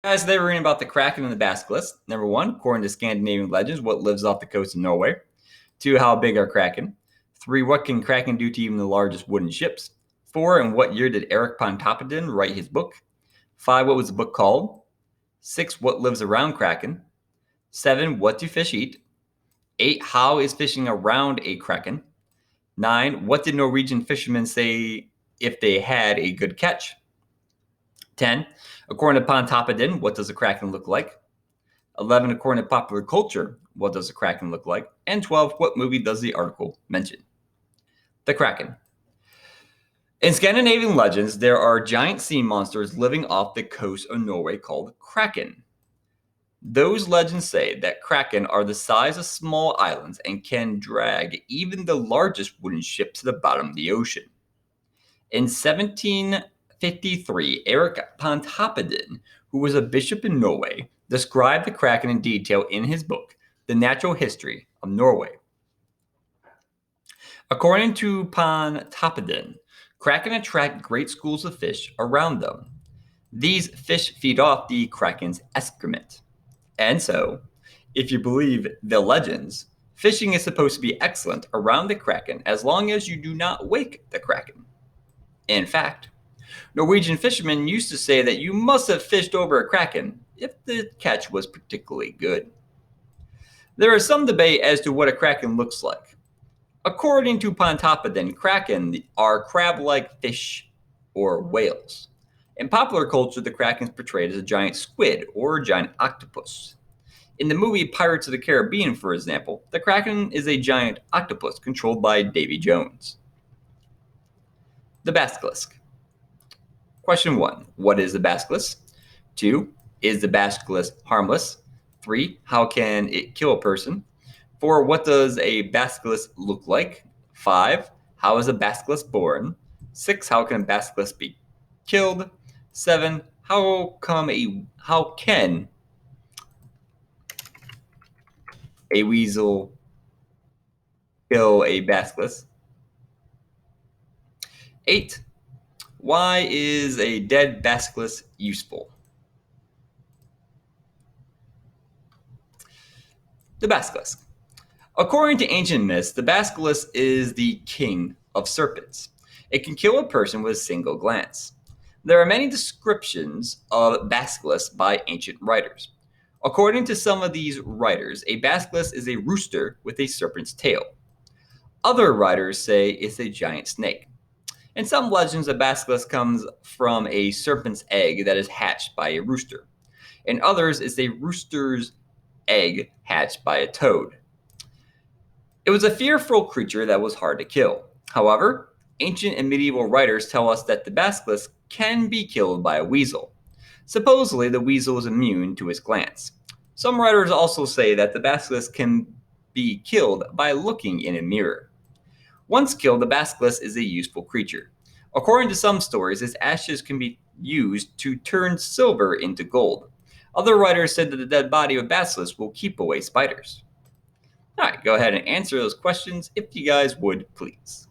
Guys, today we're reading about the Kraken and the Basilisk. Number 1, according to Scandinavian legends, what lives off the coast of Norway? 2, how big are Kraken? 3, what can Kraken do to even the largest wooden ships? 4, in what year did Eric Pontoppidan write his book? 5, what was the book called? 6, what lives around Kraken? 7, what do fish eat? 8, how is fishing around a Kraken? 9, what did Norwegian fishermen say if they had a good catch? 10, according to Pontoppidan, what does a Kraken look like? 11, according to popular culture, what does a Kraken look like? And 12, what movie does the article mention? The Kraken. In Scandinavian legends, there are giant sea monsters living off the coast of Norway called Kraken. Those legends say that Kraken are the size of small islands and can drag even the largest wooden ship to the bottom of the ocean. In 1753, Eric Pontoppidan, who was a bishop in Norway, described the Kraken in detail in his book, The Natural History of Norway. According to Pontoppidan, Kraken attract great schools of fish around them. These fish feed off the Kraken's excrement. And so, if you believe the legends, fishing is supposed to be excellent around the Kraken as long as you do not wake the Kraken. In fact, Norwegian fishermen used to say that you must have fished over a Kraken if the catch was particularly good. There is some debate as to what a Kraken looks like. According to Pontoppidan, Kraken are crab-like fish or whales. In popular culture, the Kraken is portrayed as a giant squid or a giant octopus. In the movie Pirates of the Caribbean, for example, the Kraken is a giant octopus controlled by Davy Jones. The Basilisk. Question 1. What is the basilisk? 2. Is the basilisk harmless? 3. How can it kill a person? 4. What does a basilisk look like? 5. How is a basilisk born? 6. How can a basilisk be killed? 7. How can a weasel kill a basilisk? 8. Why is a dead basilisk useful? The basilisk. According to ancient myths, the basilisk is the king of serpents. It can kill a person with a single glance. There are many descriptions of basilisks by ancient writers. According to some of these writers, a basilisk is a rooster with a serpent's tail. Other writers say it's a giant snake. In some legends, a basilisk comes from a serpent's egg that is hatched by a rooster. In others, it's a rooster's egg hatched by a toad. It was a fearful creature that was hard to kill. However, ancient and medieval writers tell us that the basilisk can be killed by a weasel. Supposedly, the weasel is immune to its glance. Some writers also say that the basilisk can be killed by looking in a mirror. Once killed, the basilisk is a useful creature. According to some stories, its ashes can be used to turn silver into gold. Other writers said that the dead body of a basilisk will keep away spiders. All right, go ahead and answer those questions if you guys would, please.